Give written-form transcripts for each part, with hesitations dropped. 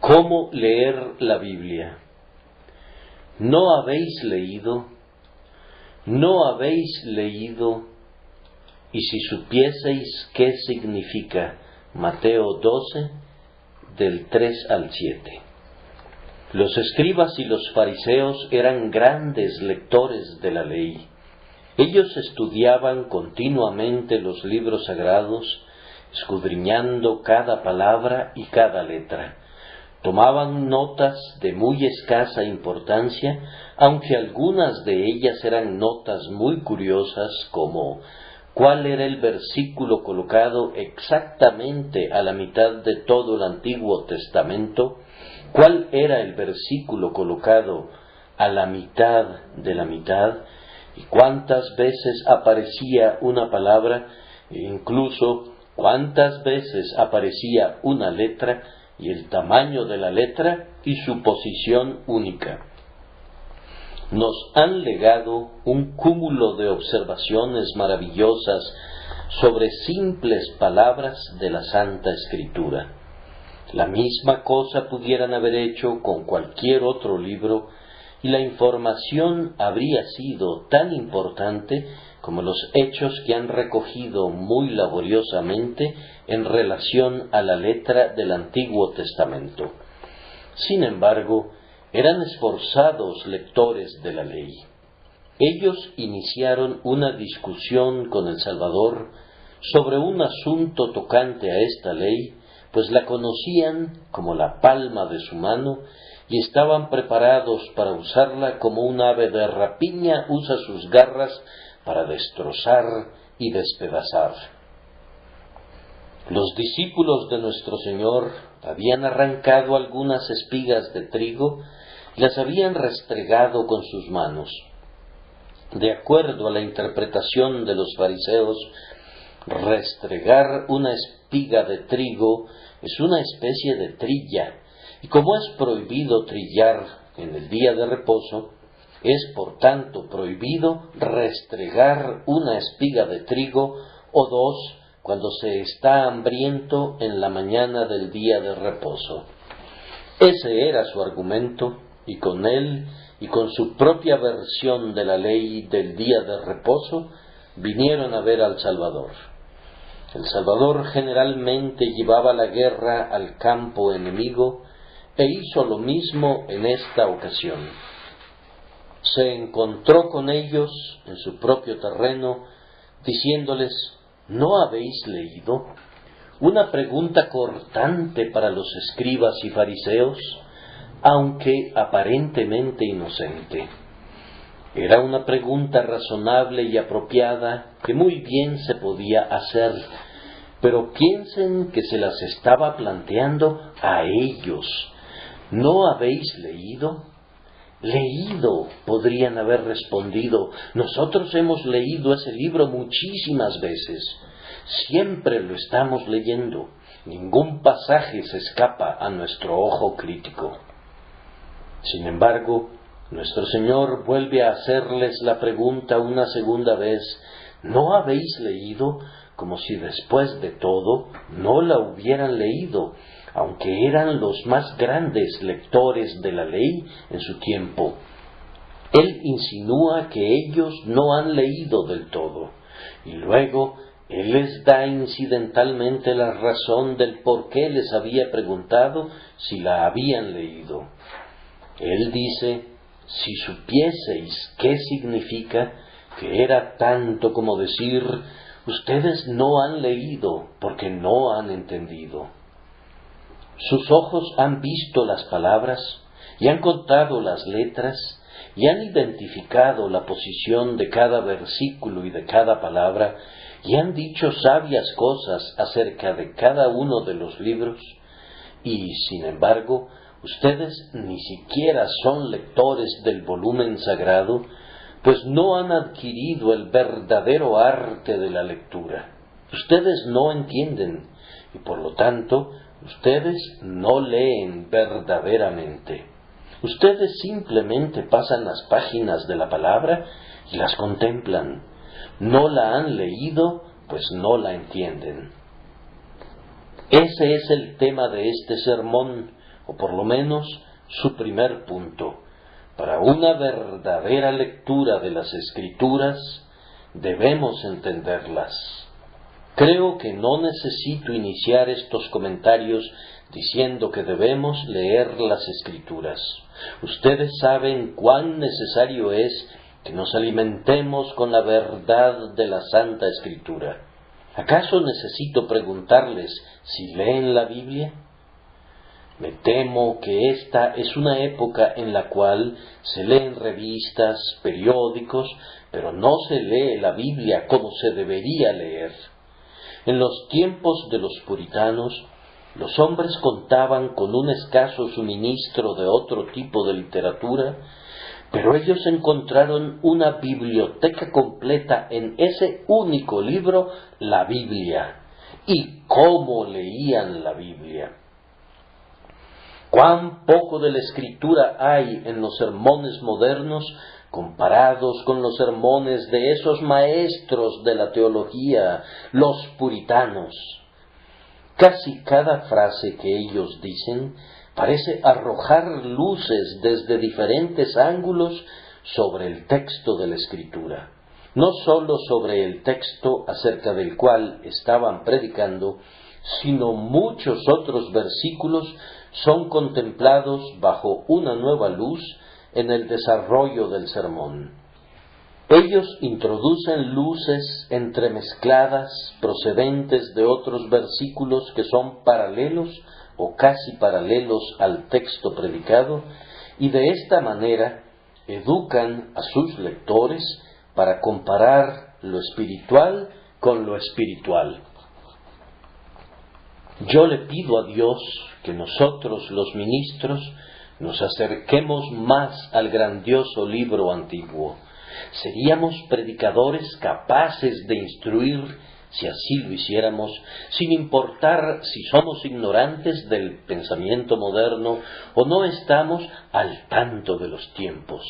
¿Cómo leer la Biblia? ¿No habéis leído? ¿No habéis leído? Y si supieseis qué significa Mateo 12, del 3 al 7. Los escribas y los fariseos eran grandes lectores de la ley. Ellos estudiaban continuamente los libros sagrados, escudriñando cada palabra y cada letra. Tomaban notas de muy escasa importancia, aunque algunas de ellas eran notas muy curiosas, como cuál era el versículo colocado exactamente a la mitad de todo el Antiguo Testamento, cuál era el versículo colocado a la mitad de la mitad, y cuántas veces aparecía una palabra, e incluso cuántas veces aparecía una letra, y el tamaño de la letra y su posición única. Nos han legado un cúmulo de observaciones maravillosas sobre simples palabras de la Santa Escritura. La misma cosa pudieran haber hecho con cualquier otro libro, y la información habría sido tan importante como los hechos que han recogido muy laboriosamente en relación a la letra del Antiguo Testamento. Sin embargo, eran esforzados lectores de la ley. Ellos iniciaron una discusión con el Salvador sobre un asunto tocante a esta ley, pues la conocían como la palma de su mano y estaban preparados para usarla como un ave de rapiña usa sus garras para destrozar y despedazar. Los discípulos de nuestro Señor habían arrancado algunas espigas de trigo y las habían restregado con sus manos. De acuerdo a la interpretación de los fariseos, restregar una espiga de trigo es una especie de trilla, y como es prohibido trillar en el día de reposo, es por tanto prohibido restregar una espiga de trigo o dos cuando se está hambriento en la mañana del día de reposo. Ese era su argumento, y con él y con su propia versión de la ley del día de reposo vinieron a ver al Salvador. El Salvador generalmente llevaba la guerra al campo enemigo e hizo lo mismo en esta ocasión. Se encontró con ellos en su propio terreno, diciéndoles: ¿no habéis leído? Una pregunta cortante para los escribas y fariseos, aunque aparentemente inocente. Era una pregunta razonable y apropiada que muy bien se podía hacer, pero piensen que se las estaba planteando a ellos. ¿No habéis leído? Leído, podrían haber respondido. Nosotros hemos leído ese libro muchísimas veces. Siempre lo estamos leyendo. Ningún pasaje se escapa a nuestro ojo crítico. Sin embargo, nuestro Señor vuelve a hacerles la pregunta una segunda vez: ¿no habéis leído? Como si después de todo no la hubieran leído, aunque eran los más grandes lectores de la ley en su tiempo. Él insinúa que ellos no han leído del todo, y luego Él les da incidentalmente la razón del por qué les había preguntado si la habían leído. Él dice: si supieseis qué significa, que era tanto como decir: ustedes no han leído porque no han entendido. Sus ojos han visto las palabras y han contado las letras y han identificado la posición de cada versículo y de cada palabra y han dicho sabias cosas acerca de cada uno de los libros, y sin embargo ustedes ni siquiera son lectores del volumen sagrado, pues no han adquirido el verdadero arte de la lectura. Ustedes no entienden y por lo tanto ustedes no leen verdaderamente. Ustedes simplemente pasan las páginas de la palabra y las contemplan. No la han leído, pues no la entienden. Ese es el tema de este sermón, o por lo menos su primer punto. Para una verdadera lectura de las Escrituras, debemos entenderlas. Creo que no necesito iniciar estos comentarios diciendo que debemos leer las Escrituras. Ustedes saben cuán necesario es que nos alimentemos con la verdad de la Santa Escritura. ¿Acaso necesito preguntarles si leen la Biblia? Me temo que esta es una época en la cual se leen revistas, periódicos, pero no se lee la Biblia como se debería leer. En los tiempos de los puritanos, los hombres contaban con un escaso suministro de otro tipo de literatura, pero ellos encontraron una biblioteca completa en ese único libro, la Biblia. ¿Y cómo leían la Biblia? ¿Cuán poco de la Escritura hay en los sermones modernos comparados con los sermones de esos maestros de la teología, los puritanos? Casi cada frase que ellos dicen parece arrojar luces desde diferentes ángulos sobre el texto de la Escritura. No sólo sobre el texto acerca del cual estaban predicando, sino muchos otros versículos son contemplados bajo una nueva luz en el desarrollo del sermón. Ellos introducen luces entremezcladas procedentes de otros versículos que son paralelos o casi paralelos al texto predicado, y de esta manera educan a sus lectores para comparar lo espiritual con lo espiritual. Yo le pido a Dios que nosotros, los ministros, nos acerquemos más al grandioso libro antiguo. Seríamos predicadores capaces de instruir, si así lo hiciéramos, sin importar si somos ignorantes del pensamiento moderno o no estamos al tanto de los tiempos.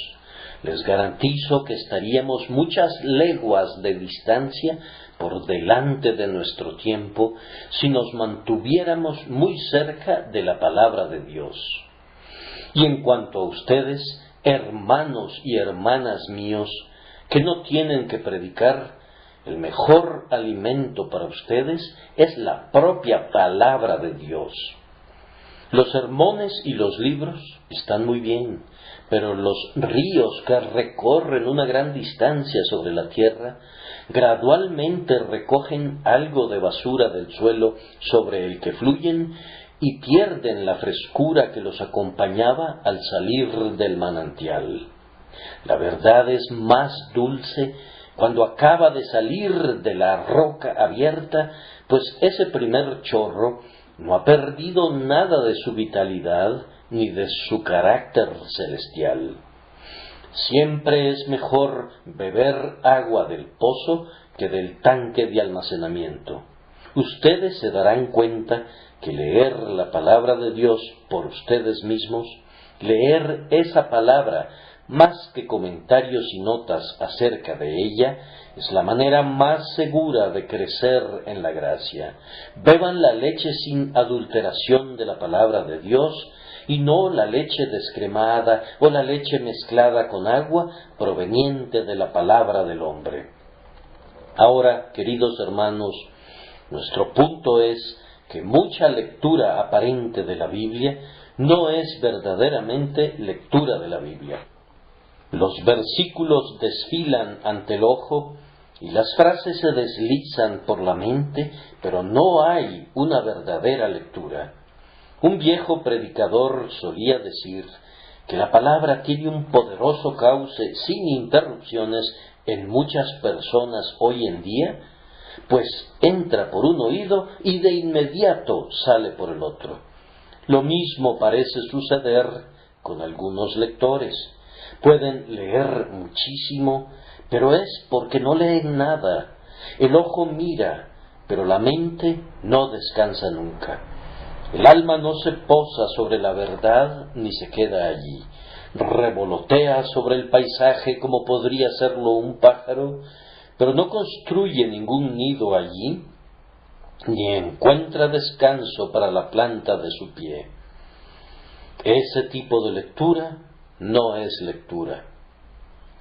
Les garantizo que estaríamos muchas leguas de distancia por delante de nuestro tiempo si nos mantuviéramos muy cerca de la palabra de Dios. Y en cuanto a ustedes, hermanos y hermanas míos, que no tienen que predicar, el mejor alimento para ustedes es la propia palabra de Dios. Los sermones y los libros están muy bien, pero los ríos que recorren una gran distancia sobre la tierra gradualmente recogen algo de basura del suelo sobre el que fluyen y pierden la frescura que los acompañaba al salir del manantial. La verdad es más dulce cuando acaba de salir de la roca abierta, pues ese primer chorro no ha perdido nada de su vitalidad ni de su carácter celestial. Siempre es mejor beber agua del pozo que del tanque de almacenamiento. Ustedes se darán cuenta que leer la palabra de Dios por ustedes mismos, leer esa palabra más que comentarios y notas acerca de ella, es la manera más segura de crecer en la gracia. Beban la leche sin adulteración de la palabra de Dios y no la leche descremada o la leche mezclada con agua proveniente de la palabra del hombre. Ahora, queridos hermanos, nuestro punto es que mucha lectura aparente de la Biblia no es verdaderamente lectura de la Biblia. Los versículos desfilan ante el ojo y las frases se deslizan por la mente, pero no hay una verdadera lectura. Un viejo predicador solía decir que la palabra tiene un poderoso cauce sin interrupciones en muchas personas hoy en día, pues entra por un oído y de inmediato sale por el otro. Lo mismo parece suceder con algunos lectores. Pueden leer muchísimo, pero es porque no leen nada. El ojo mira, pero la mente no descansa nunca. El alma no se posa sobre la verdad ni se queda allí. Revolotea sobre el paisaje como podría hacerlo un pájaro, pero no construye ningún nido allí, ni encuentra descanso para la planta de su pie. Ese tipo de lectura no es lectura.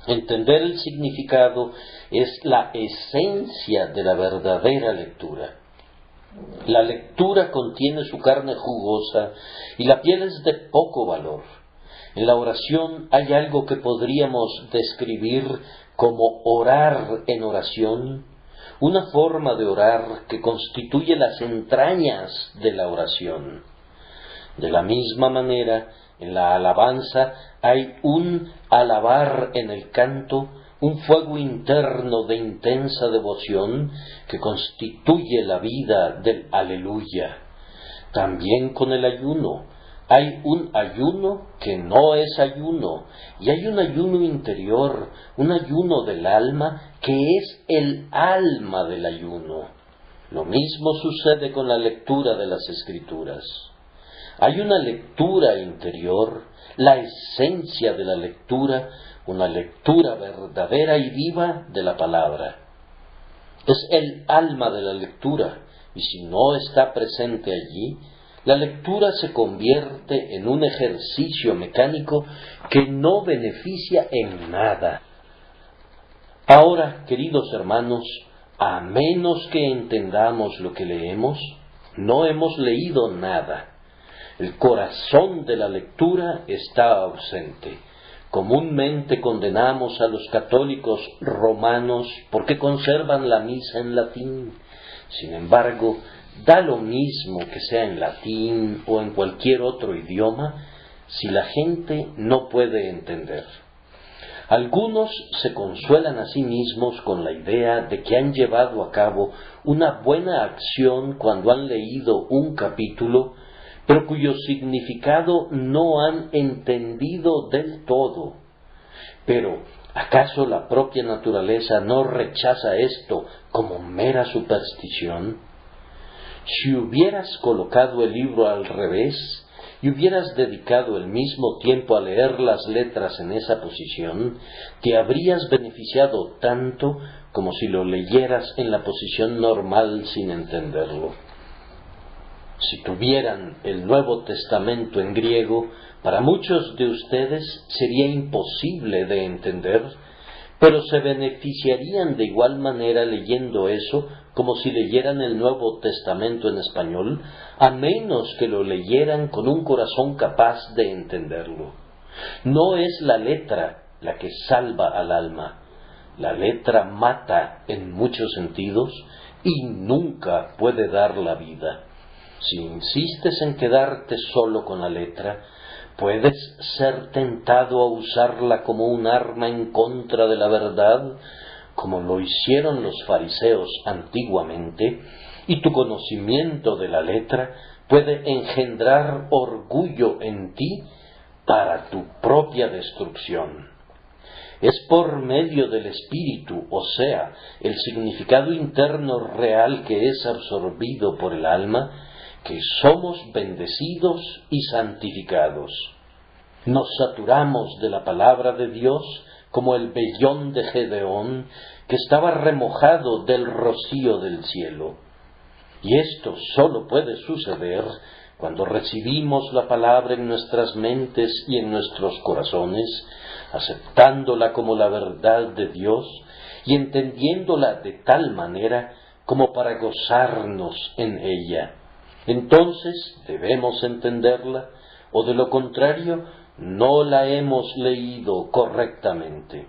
Entender el significado es la esencia de la verdadera lectura. La lectura contiene su carne jugosa y la piel es de poco valor. En la oración hay algo que podríamos describir como orar en oración, una forma de orar que constituye las entrañas de la oración. De la misma manera, en la alabanza hay un alabar en el canto, un fuego interno de intensa devoción que constituye la vida del aleluya. También con el ayuno, hay un ayuno que no es ayuno, y hay un ayuno interior, un ayuno del alma que es el alma del ayuno. Lo mismo sucede con la lectura de las Escrituras. Hay una lectura interior, la esencia de la lectura, una lectura verdadera y viva de la palabra. Es el alma de la lectura, y si no está presente allí, la lectura se convierte en un ejercicio mecánico que no beneficia en nada. Ahora, queridos hermanos, a menos que entendamos lo que leemos, no hemos leído nada. El corazón de la lectura está ausente. Comúnmente condenamos a los católicos romanos porque conservan la misa en latín. Sin embargo, da lo mismo que sea en latín o en cualquier otro idioma si la gente no puede entender. Algunos se consuelan a sí mismos con la idea de que han llevado a cabo una buena acción cuando han leído un capítulo, pero cuyo significado no han entendido del todo. Pero, ¿acaso la propia naturaleza no rechaza esto como mera superstición? Si hubieras colocado el libro al revés y hubieras dedicado el mismo tiempo a leer las letras en esa posición, te habrías beneficiado tanto como si lo leyeras en la posición normal sin entenderlo. Si tuvieran el Nuevo Testamento en griego, para muchos de ustedes sería imposible de entender, pero se beneficiarían de igual manera leyendo eso como si leyeran el Nuevo Testamento en español, a menos que lo leyeran con un corazón capaz de entenderlo. No es la letra la que salva al alma. La letra mata en muchos sentidos y nunca puede dar la vida. Si insistes en quedarte solo con la letra, puedes ser tentado a usarla como un arma en contra de la verdad, como lo hicieron los fariseos antiguamente, y tu conocimiento de la letra puede engendrar orgullo en ti para tu propia destrucción. Es por medio del Espíritu, o sea, el significado interno real que es absorbido por el alma, que somos bendecidos y santificados. Nos saturamos de la palabra de Dios como el vellón de Gedeón, que estaba remojado del rocío del cielo. Y esto sólo puede suceder cuando recibimos la palabra en nuestras mentes y en nuestros corazones, aceptándola como la verdad de Dios y entendiéndola de tal manera como para gozarnos en ella. Entonces debemos entenderla, o de lo contrario no la hemos leído correctamente.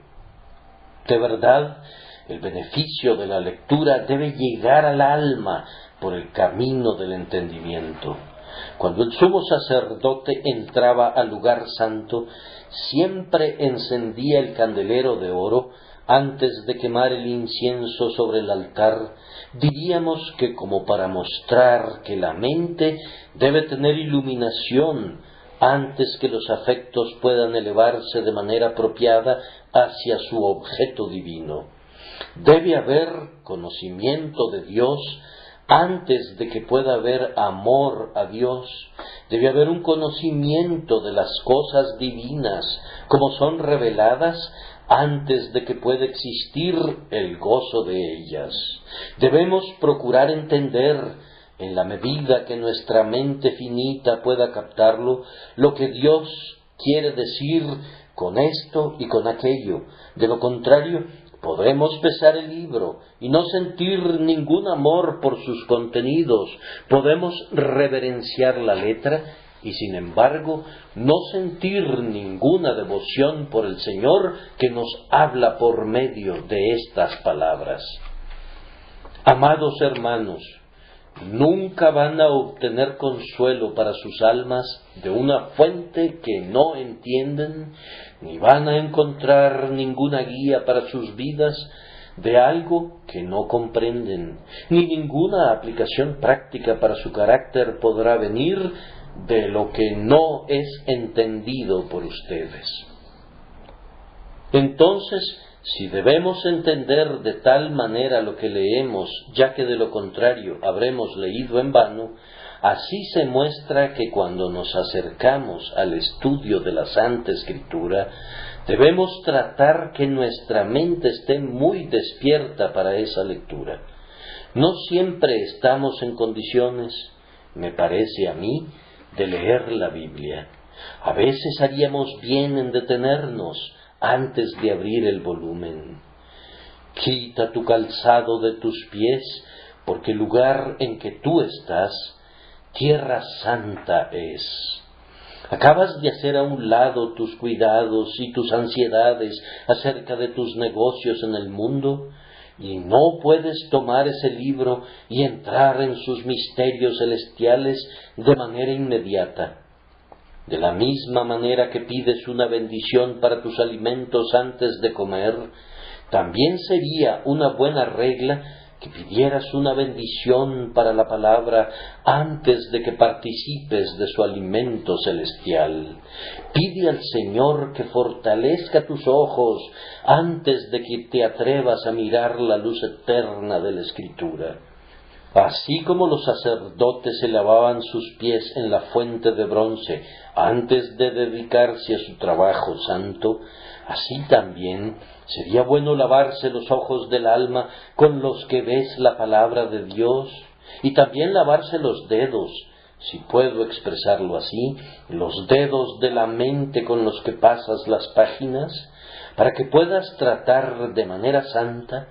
De verdad, el beneficio de la lectura debe llegar al alma por el camino del entendimiento. Cuando el sumo sacerdote entraba al lugar santo, siempre encendía el candelero de oro antes de quemar el incienso sobre el altar. Diríamos que como para mostrar que la mente debe tener iluminación antes que los afectos puedan elevarse de manera apropiada hacia su objeto divino. Debe haber conocimiento de Dios antes de que pueda haber amor a Dios. Debe haber un conocimiento de las cosas divinas como son reveladas antes de que pueda existir el gozo de ellas. Debemos procurar entender en la medida que nuestra mente finita pueda captarlo, lo que Dios quiere decir con esto y con aquello. De lo contrario, podremos pesar el libro y no sentir ningún amor por sus contenidos. Podemos reverenciar la letra y sin embargo no sentir ninguna devoción por el Señor que nos habla por medio de estas palabras. Amados hermanos, nunca van a obtener consuelo para sus almas de una fuente que no entienden, ni van a encontrar ninguna guía para sus vidas de algo que no comprenden, ni ninguna aplicación práctica para su carácter podrá venir de lo que no es entendido por ustedes. Entonces, si debemos entender de tal manera lo que leemos, ya que de lo contrario habremos leído en vano, así se muestra que cuando nos acercamos al estudio de la Santa Escritura, debemos tratar que nuestra mente esté muy despierta para esa lectura. No siempre estamos en condiciones, me parece a mí, de leer la Biblia. A veces haríamos bien en detenernos antes de abrir el volumen. Quita tu calzado de tus pies, porque el lugar en que tú estás, tierra santa es. Acabas de hacer a un lado tus cuidados y tus ansiedades acerca de tus negocios en el mundo, y no puedes tomar ese libro y entrar en sus misterios celestiales de manera inmediata. De la misma manera que pides una bendición para tus alimentos antes de comer, también sería una buena regla que pidieras una bendición para la palabra antes de que participes de su alimento celestial. Pide al Señor que fortalezca tus ojos antes de que te atrevas a mirar la luz eterna de la Escritura. Así como los sacerdotes se lavaban sus pies en la fuente de bronce antes de dedicarse a su trabajo santo, así también sería bueno lavarse los ojos del alma con los que ves la palabra de Dios, y también lavarse los dedos, si puedo expresarlo así, los dedos de la mente con los que pasas las páginas, para que puedas tratar de manera santa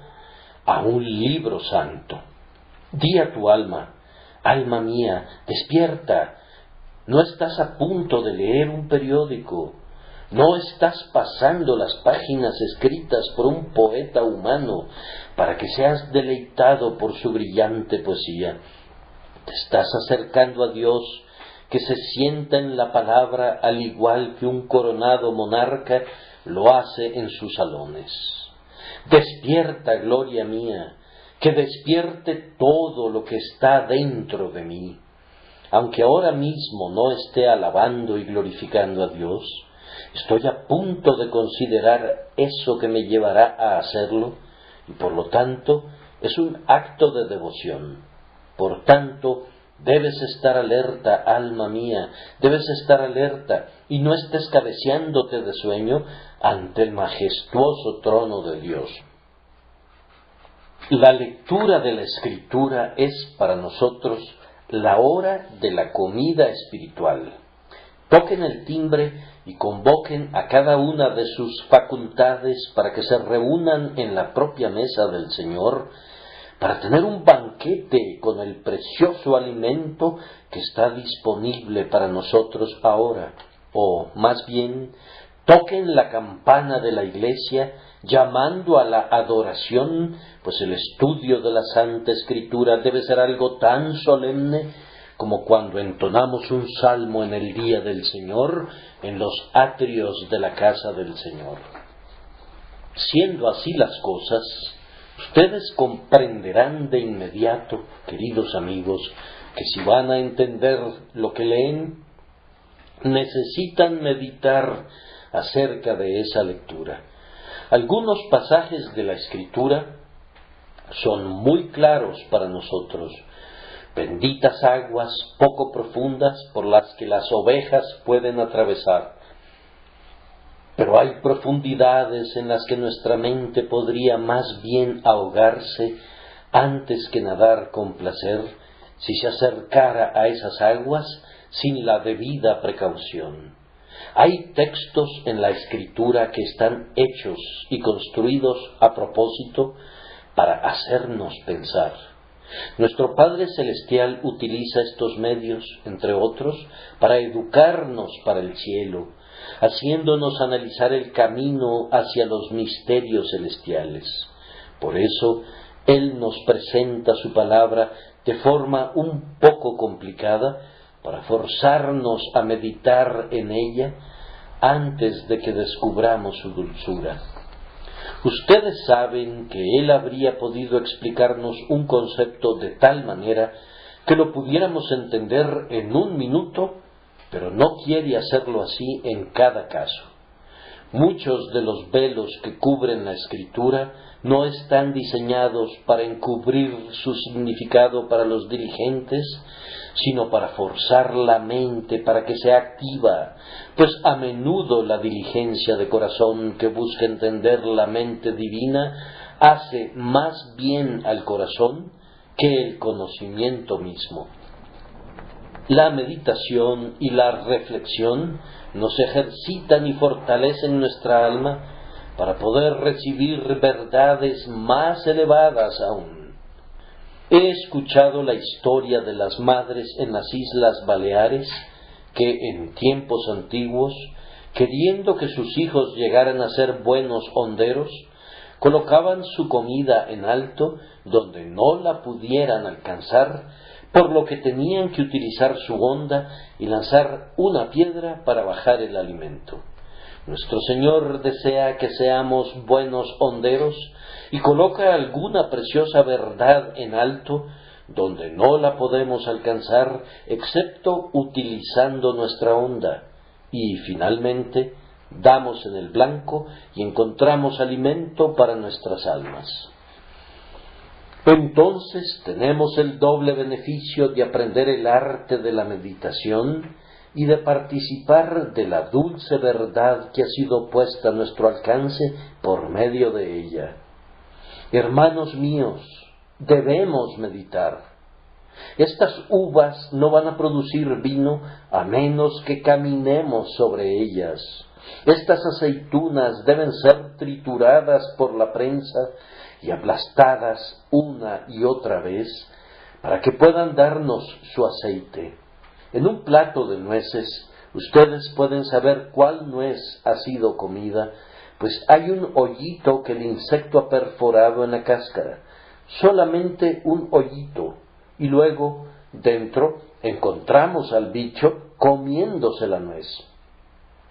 a un libro santo. Di a tu alma, alma mía, despierta, no estás a punto de leer un periódico, no estás pasando las páginas escritas por un poeta humano para que seas deleitado por su brillante poesía. Te estás acercando a Dios, que se sienta en la palabra al igual que un coronado monarca lo hace en sus salones. Despierta, gloria mía, que despierte todo lo que está dentro de mí. Aunque ahora mismo no esté alabando y glorificando a Dios, estoy a punto de considerar eso que me llevará a hacerlo, y por lo tanto es un acto de devoción. Por tanto, debes estar alerta, alma mía, debes estar alerta, y no estés cabeceándote de sueño ante el majestuoso trono de Dios. La lectura de la Escritura es para nosotros la hora de la comida espiritual. Toquen el timbre y convoquen a cada una de sus facultades para que se reúnan en la propia mesa del Señor, para tener un banquete con el precioso alimento que está disponible para nosotros ahora. O, más bien, toquen la campana de la iglesia llamando a la adoración, pues el estudio de la Santa Escritura debe ser algo tan solemne como cuando entonamos un salmo en el día del Señor en los atrios de la casa del Señor. Siendo así las cosas, ustedes comprenderán de inmediato, queridos amigos, que si van a entender lo que leen, necesitan meditar acerca de esa lectura. Algunos pasajes de la Escritura son muy claros para nosotros. Benditas aguas poco profundas por las que las ovejas pueden atravesar. Pero hay profundidades en las que nuestra mente podría más bien ahogarse antes que nadar con placer, si se acercara a esas aguas sin la debida precaución. Hay textos en la Escritura que están hechos y construidos a propósito para hacernos pensar. Nuestro Padre Celestial utiliza estos medios, entre otros, para educarnos para el cielo, haciéndonos analizar el camino hacia los misterios celestiales. Por eso, Él nos presenta su palabra de forma un poco complicada, para forzarnos a meditar en ella antes de que descubramos su dulzura. Ustedes saben que Él habría podido explicarnos un concepto de tal manera que lo pudiéramos entender en un minuto, pero no quiere hacerlo así en cada caso. Muchos de los velos que cubren la Escritura no están diseñados para encubrir su significado para los diligentes, sino para forzar la mente para que sea activa, pues a menudo la diligencia de corazón que busca entender la mente divina hace más bien al corazón que el conocimiento mismo. La meditación y la reflexión nos ejercitan y fortalecen nuestra alma para poder recibir verdades más elevadas aún. He escuchado la historia de las madres en las Islas Baleares que en tiempos antiguos, queriendo que sus hijos llegaran a ser buenos honderos, colocaban su comida en alto donde no la pudieran alcanzar, por lo que tenían que utilizar su honda y lanzar una piedra para bajar el alimento. Nuestro Señor desea que seamos buenos honderos y coloca alguna preciosa verdad en alto donde no la podemos alcanzar excepto utilizando nuestra honda, y finalmente damos en el blanco y encontramos alimento para nuestras almas. Entonces tenemos el doble beneficio de aprender el arte de la meditación y de participar de la dulce verdad que ha sido puesta a nuestro alcance por medio de ella. Hermanos míos, debemos meditar. Estas uvas no van a producir vino a menos que caminemos sobre ellas. Estas aceitunas deben ser trituradas por la prensa y aplastadas una y otra vez para que puedan darnos su aceite. En un plato de nueces, ustedes pueden saber cuál nuez ha sido comida, pues hay un hoyito que el insecto ha perforado en la cáscara, solamente un hoyito, y luego dentro encontramos al bicho comiéndose la nuez.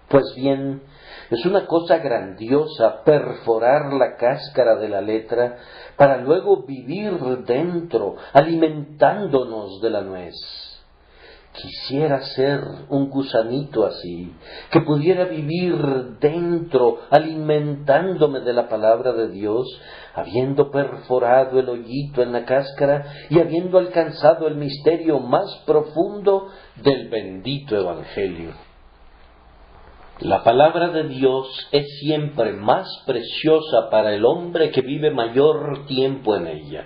Pues bien, es una cosa grandiosa perforar la cáscara de la letra para luego vivir dentro, alimentándonos de la nuez. Quisiera ser un gusanito así, que pudiera vivir dentro, alimentándome de la palabra de Dios, habiendo perforado el hoyito en la cáscara y habiendo alcanzado el misterio más profundo del bendito Evangelio. La palabra de Dios es siempre más preciosa para el hombre que vive mayor tiempo en ella.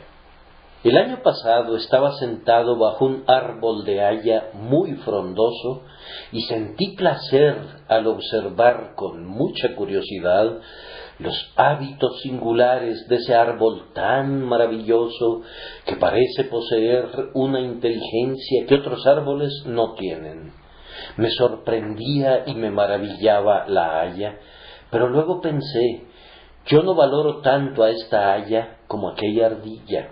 El año pasado estaba sentado bajo un árbol de haya muy frondoso y sentí placer al observar con mucha curiosidad los hábitos singulares de ese árbol tan maravilloso que parece poseer una inteligencia que otros árboles no tienen. Me sorprendía y me maravillaba la haya, pero luego pensé, yo no valoro tanto a esta haya como aquella ardilla.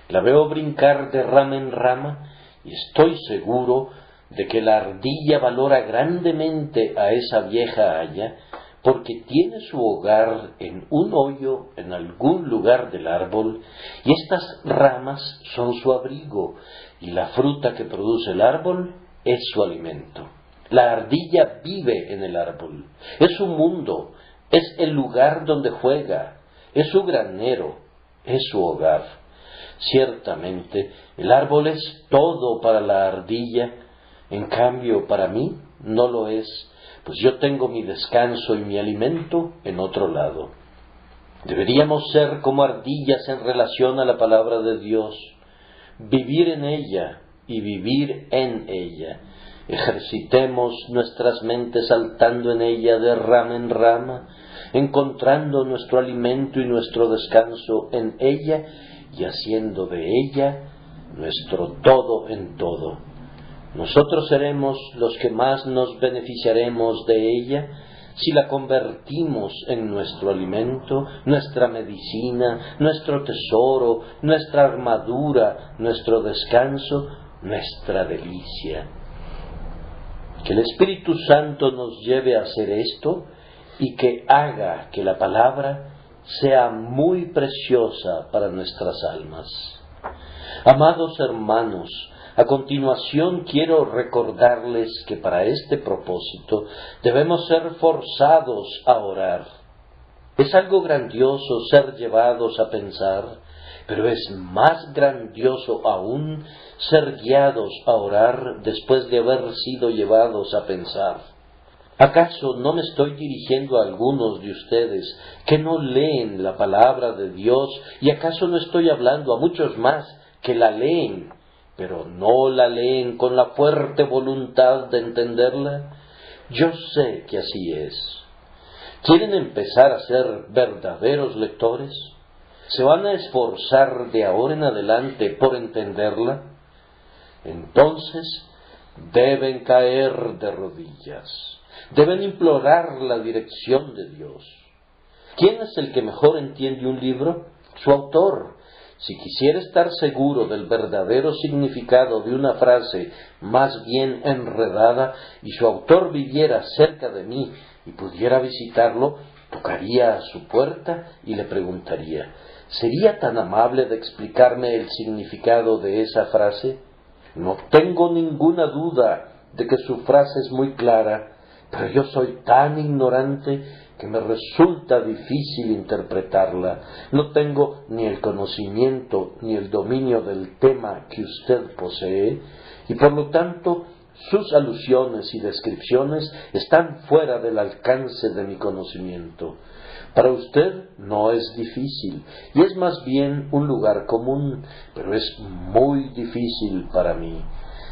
La veo brincar de rama en rama y estoy seguro de que la ardilla valora grandemente a esa vieja haya porque tiene su hogar en un hoyo en algún lugar del árbol y estas ramas son su abrigo y la fruta que produce el árbol es su alimento. La ardilla vive en el árbol, es su mundo, es el lugar donde juega, es su granero, es su hogar. Ciertamente, el árbol es todo para la ardilla, en cambio para mí no lo es, pues yo tengo mi descanso y mi alimento en otro lado. Deberíamos ser como ardillas en relación a la palabra de Dios, vivir en ella, y vivir en ella. Ejercitemos nuestras mentes saltando en ella de rama en rama, encontrando nuestro alimento y nuestro descanso en ella y haciendo de ella nuestro todo en todo. Nosotros seremos los que más nos beneficiaremos de ella si la convertimos en nuestro alimento, nuestra medicina, nuestro tesoro, nuestra armadura, nuestro descanso, nuestra delicia. Que el Espíritu Santo nos lleve a hacer esto y que haga que la palabra sea muy preciosa para nuestras almas. Amados hermanos, a continuación quiero recordarles que para este propósito debemos ser forzados a orar. Es algo grandioso ser llevados a pensar, pero es más grandioso aún ser guiados a orar después de haber sido llevados a pensar. ¿Acaso no me estoy dirigiendo a algunos de ustedes que no leen la palabra de Dios y acaso no estoy hablando a muchos más que la leen, pero no la leen con la fuerte voluntad de entenderla? Yo sé que así es. ¿Quieren empezar a ser verdaderos lectores? ¿Se van a esforzar de ahora en adelante por entenderla? Entonces deben caer de rodillas, deben implorar la dirección de Dios. ¿Quién es el que mejor entiende un libro? Su autor. Si quisiera estar seguro del verdadero significado de una frase más bien enredada y su autor viviera cerca de mí y pudiera visitarlo, tocaría a su puerta y le preguntaría: ¿sería tan amable de explicarme el significado de esa frase? No tengo ninguna duda de que su frase es muy clara, pero yo soy tan ignorante que me resulta difícil interpretarla. No tengo ni el conocimiento ni el dominio del tema que usted posee, y por lo tanto sus alusiones y descripciones están fuera del alcance de mi conocimiento. Para usted no es difícil, y es más bien un lugar común, pero es muy difícil para mí.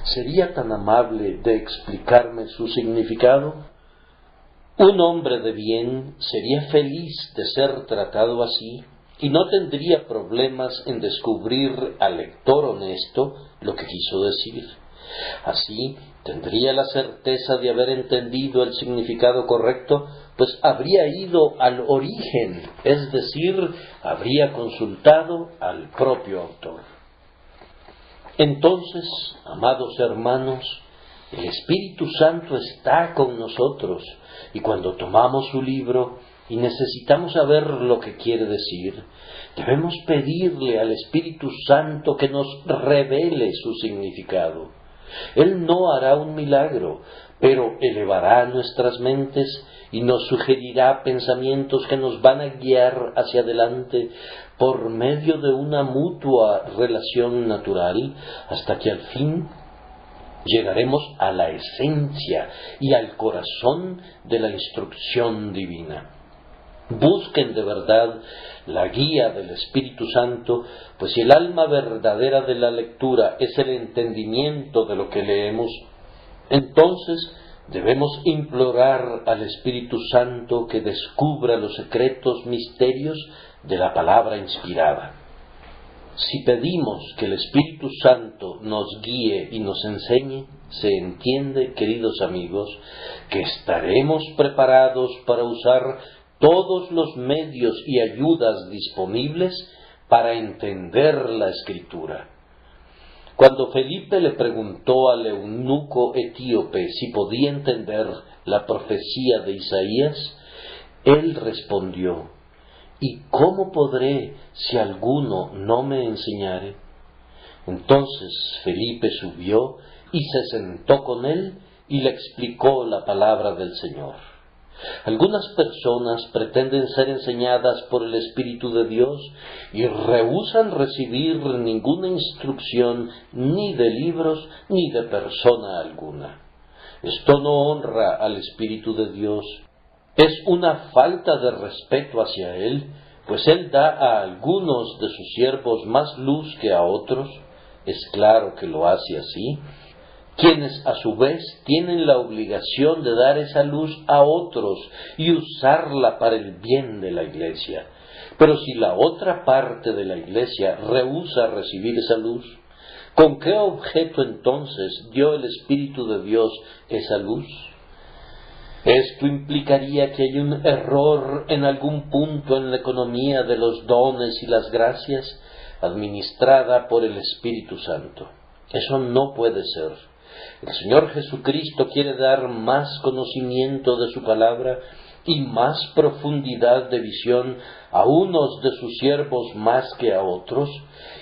¿Sería tan amable de explicarme su significado? Un hombre de bien sería feliz de ser tratado así y no tendría problemas en descubrir al lector honesto lo que quiso decir. Así tendría la certeza de haber entendido el significado correcto, pues habría ido al origen, es decir, habría consultado al propio autor. Entonces, amados hermanos, el Espíritu Santo está con nosotros, y cuando tomamos su libro y necesitamos saber lo que quiere decir, debemos pedirle al Espíritu Santo que nos revele su significado. Él no hará un milagro, pero elevará nuestras mentes y nos sugerirá pensamientos que nos van a guiar hacia adelante por medio de una mutua relación natural, hasta que al fin llegaremos a la esencia y al corazón de la instrucción divina. Busquen de verdad la guía del Espíritu Santo, pues si el alma verdadera de la lectura es el entendimiento de lo que leemos, entonces debemos implorar al Espíritu Santo que descubra los secretos misterios de la palabra inspirada. Si pedimos que el Espíritu Santo nos guíe y nos enseñe, se entiende, queridos amigos, que estaremos preparados para usar todos los medios y ayudas disponibles para entender la Escritura. Cuando Felipe le preguntó al eunuco etíope si podía entender la profecía de Isaías, él respondió: ¿y cómo podré si alguno no me enseñare? Entonces Felipe subió y se sentó con él y le explicó la palabra del Señor. Algunas personas pretenden ser enseñadas por el Espíritu de Dios y rehúsan recibir ninguna instrucción ni de libros ni de persona alguna. Esto no honra al Espíritu de Dios. Es una falta de respeto hacia Él, pues Él da a algunos de sus siervos más luz que a otros, es claro que lo hace así, quienes a su vez tienen la obligación de dar esa luz a otros y usarla para el bien de la Iglesia. Pero si la otra parte de la Iglesia rehúsa recibir esa luz, ¿con qué objeto entonces dio el Espíritu de Dios esa luz? Esto implicaría que hay un error en algún punto en la economía de los dones y las gracias administrada por el Espíritu Santo. Eso no puede ser. El Señor Jesucristo quiere dar más conocimiento de su palabra y más profundidad de visión a unos de sus siervos más que a otros,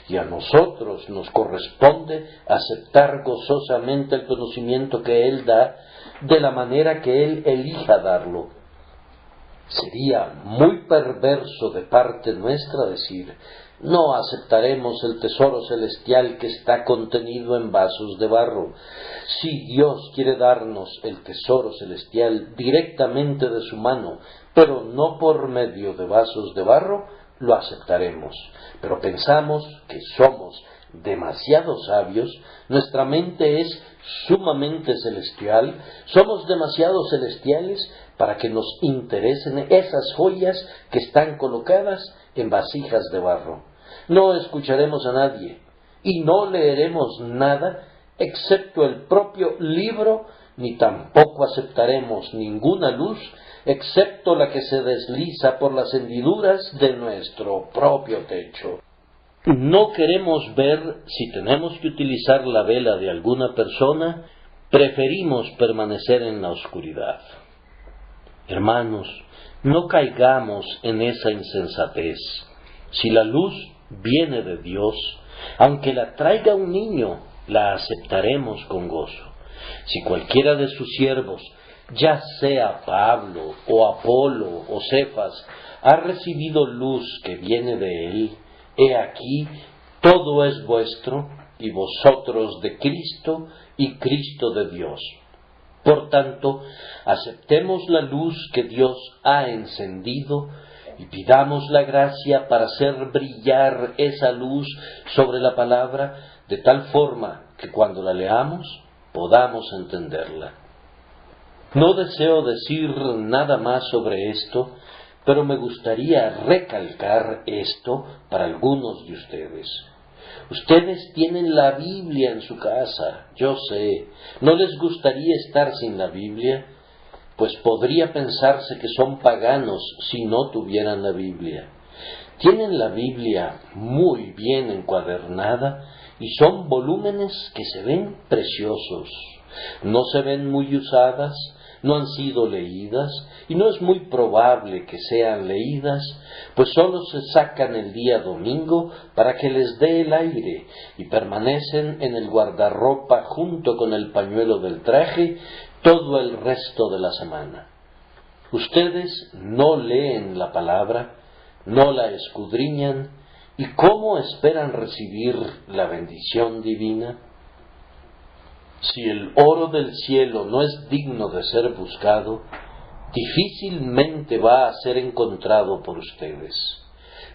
y a nosotros nos corresponde aceptar gozosamente el conocimiento que Él da de la manera que Él elija darlo. Sería muy perverso de parte nuestra decir: no aceptaremos el tesoro celestial que está contenido en vasos de barro. Si Dios quiere darnos el tesoro celestial directamente de su mano, pero no por medio de vasos de barro, lo aceptaremos. Pero pensamos que somos demasiado sabios, nuestra mente es sumamente celestial, somos demasiado celestiales para que nos interesen esas joyas que están colocadas en vasijas de barro. No escucharemos a nadie y no leeremos nada excepto el propio libro, ni tampoco aceptaremos ninguna luz excepto la que se desliza por las hendiduras de nuestro propio techo. No queremos ver si tenemos que utilizar la vela de alguna persona, preferimos permanecer en la oscuridad. Hermanos, no caigamos en esa insensatez. Si la luz viene de Dios, aunque la traiga un niño, la aceptaremos con gozo. Si cualquiera de sus siervos, ya sea Pablo o Apolo o Cefas, ha recibido luz que viene de él, he aquí, todo es vuestro, y vosotros de Cristo, y Cristo de Dios. Por tanto, aceptemos la luz que Dios ha encendido, y pidamos la gracia para hacer brillar esa luz sobre la palabra, de tal forma que cuando la leamos, podamos entenderla. No deseo decir nada más sobre esto, pero me gustaría recalcar esto para algunos de ustedes. Ustedes tienen la Biblia en su casa, yo sé. ¿No les gustaría estar sin la Biblia? Pues podría pensarse que son paganos si no tuvieran la Biblia. Tienen la Biblia muy bien encuadernada y son volúmenes que se ven preciosos. No se ven muy usadas, no han sido leídas y no es muy probable que sean leídas, pues sólo se sacan el día domingo para que les dé el aire y permanecen en el guardarropa junto con el pañuelo del traje todo el resto de la semana. Ustedes no leen la palabra, no la escudriñan, ¿y cómo esperan recibir la bendición divina? Si el oro del cielo no es digno de ser buscado, difícilmente va a ser encontrado por ustedes.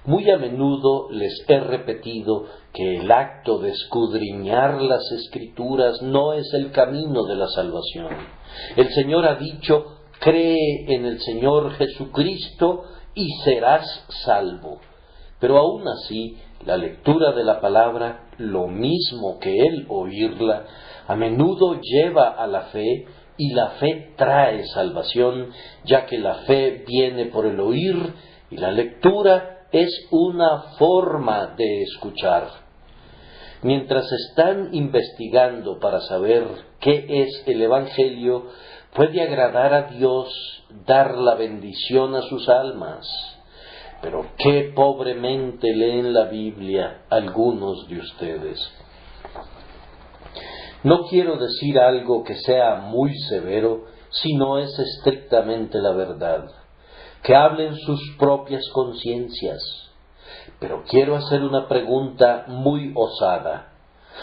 Muy a menudo les he repetido que el acto de escudriñar las Escrituras no es el camino de la salvación. El Señor ha dicho: cree en el Señor Jesucristo y serás salvo. Pero aún así, la lectura de la palabra, lo mismo que el oírla, a menudo lleva a la fe, y la fe trae salvación, ya que la fe viene por el oír, y la lectura es una forma de escuchar. Mientras están investigando para saber qué es el Evangelio, puede agradar a Dios dar la bendición a sus almas. Pero qué pobremente leen la Biblia algunos de ustedes. No quiero decir algo que sea muy severo, si no es estrictamente la verdad. Que hablen sus propias conciencias. Pero quiero hacer una pregunta muy osada.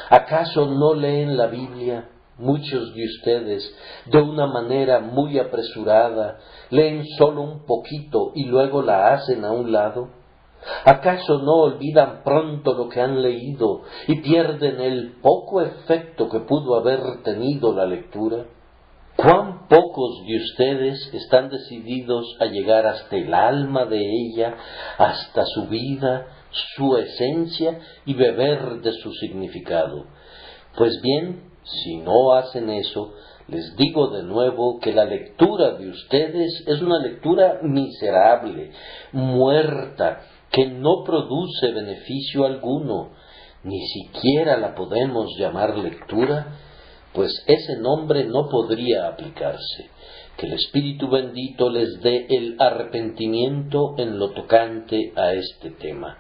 ¿Acaso no leen la Biblia? Muchos de ustedes, de una manera muy apresurada, leen solo un poquito y luego la hacen a un lado. ¿Acaso no olvidan pronto lo que han leído y pierden el poco efecto que pudo haber tenido la lectura? ¿Cuán pocos de ustedes están decididos a llegar hasta el alma de ella, hasta su vida, su esencia y beber de su significado? Pues bien, si no hacen eso, les digo de nuevo que la lectura de ustedes es una lectura miserable, muerta, que no produce beneficio alguno. Ni siquiera la podemos llamar lectura, pues ese nombre no podría aplicarse. Que el Espíritu bendito les dé el arrepentimiento en lo tocante a este tema.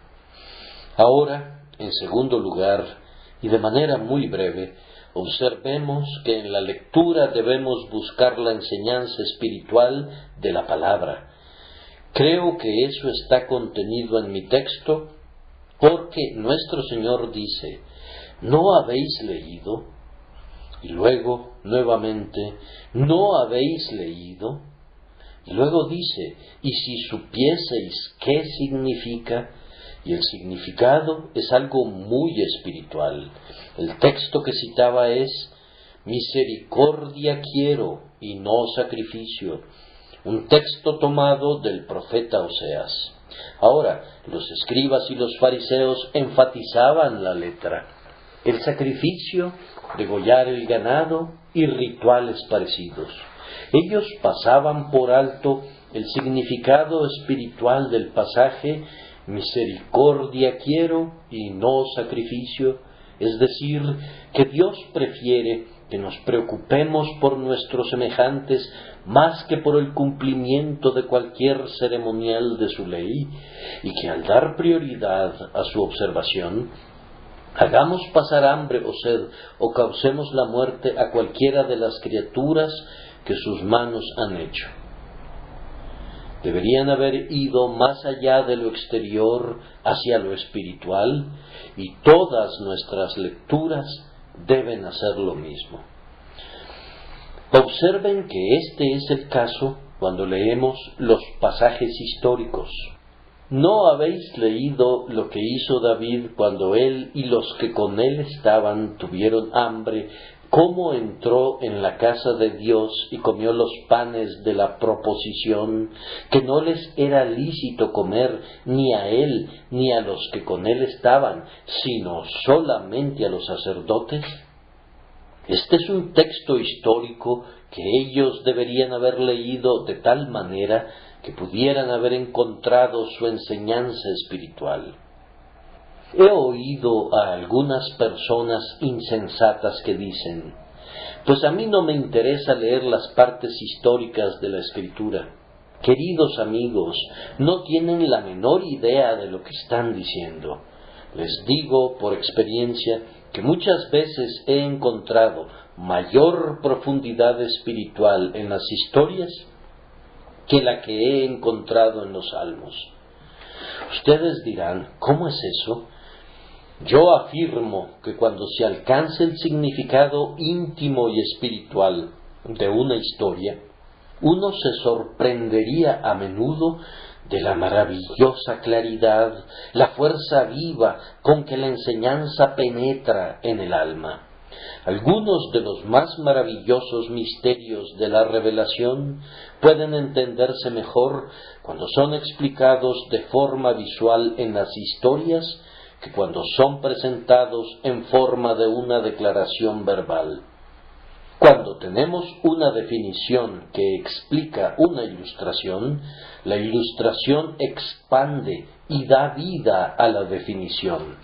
Ahora, en segundo lugar, y de manera muy breve, observemos que en la lectura debemos buscar la enseñanza espiritual de la palabra. Creo que eso está contenido en mi texto, porque nuestro Señor dice, ¿no habéis leído? Y luego, nuevamente, ¿no habéis leído? Y luego dice, y si supieseis qué significa, y el significado es algo muy espiritual. El texto que citaba es, misericordia quiero y no sacrificio, un texto tomado del profeta Oseas. Ahora, los escribas y los fariseos enfatizaban la letra, el sacrificio, degollar el ganado y rituales parecidos. Ellos pasaban por alto el significado espiritual del pasaje, misericordia quiero y no sacrificio, es decir, que Dios prefiere que nos preocupemos por nuestros semejantes más que por el cumplimiento de cualquier ceremonial de su ley, y que al dar prioridad a su observación, hagamos pasar hambre o sed o causemos la muerte a cualquiera de las criaturas que sus manos han hecho. Deberían haber ido más allá de lo exterior hacia lo espiritual, y todas nuestras lecturas deben hacer lo mismo. Observen que este es el caso cuando leemos los pasajes históricos. ¿No habéis leído lo que hizo David cuando él y los que con él estaban tuvieron hambre? ¿Cómo entró en la casa de Dios y comió los panes de la proposición, que no les era lícito comer ni a él ni a los que con él estaban, sino solamente a los sacerdotes? Este es un texto histórico que ellos deberían haber leído de tal manera que pudieran haber encontrado su enseñanza espiritual. He oído a algunas personas insensatas que dicen, pues a mí no me interesa leer las partes históricas de la Escritura. Queridos amigos, no tienen la menor idea de lo que están diciendo. Les digo por experiencia que muchas veces he encontrado mayor profundidad espiritual en las historias que la que he encontrado en los salmos. Ustedes dirán, ¿cómo es eso? Yo afirmo que cuando se alcance el significado íntimo y espiritual de una historia, uno se sorprendería a menudo de la maravillosa claridad, la fuerza viva con que la enseñanza penetra en el alma. Algunos de los más maravillosos misterios de la revelación pueden entenderse mejor cuando son explicados de forma visual en las historias que cuando son presentados en forma de una declaración verbal. Cuando tenemos una definición que explica una ilustración, la ilustración expande y da vida a la definición.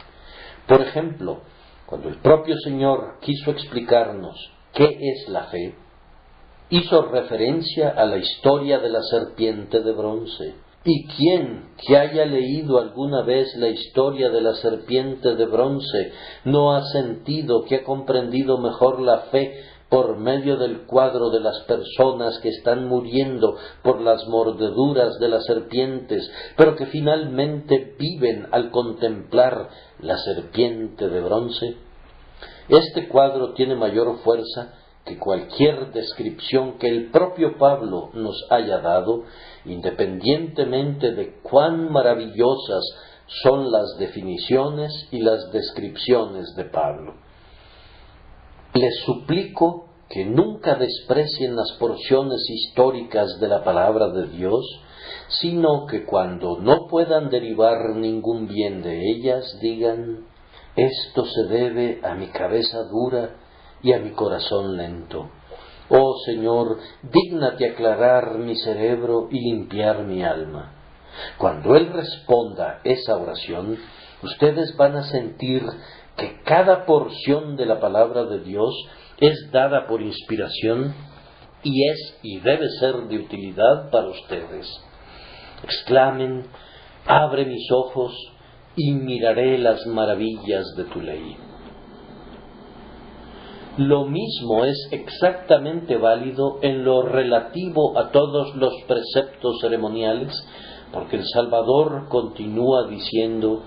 Por ejemplo, cuando el propio Señor quiso explicarnos qué es la fe, hizo referencia a la historia de la serpiente de bronce. ¿Y quién que haya leído alguna vez la historia de la serpiente de bronce no ha sentido que ha comprendido mejor la fe por medio del cuadro de las personas que están muriendo por las mordeduras de las serpientes, pero que finalmente viven al contemplar la serpiente de bronce? Este cuadro tiene mayor fuerza que cualquier descripción que el propio Pablo nos haya dado, independientemente de cuán maravillosas son las definiciones y las descripciones de Pablo. Les suplico que nunca desprecien las porciones históricas de la palabra de Dios, sino que cuando no puedan derivar ningún bien de ellas, digan: esto se debe a mi cabeza dura y a mi corazón lento. Oh Señor, dígnate aclarar mi cerebro y limpiar mi alma. Cuando Él responda esa oración, ustedes van a sentir que cada porción de la palabra de Dios es dada por inspiración y es y debe ser de utilidad para ustedes. Exclamen: abre mis ojos y miraré las maravillas de tu ley. Lo mismo es exactamente válido en lo relativo a todos los preceptos ceremoniales, porque el Salvador continúa diciendo: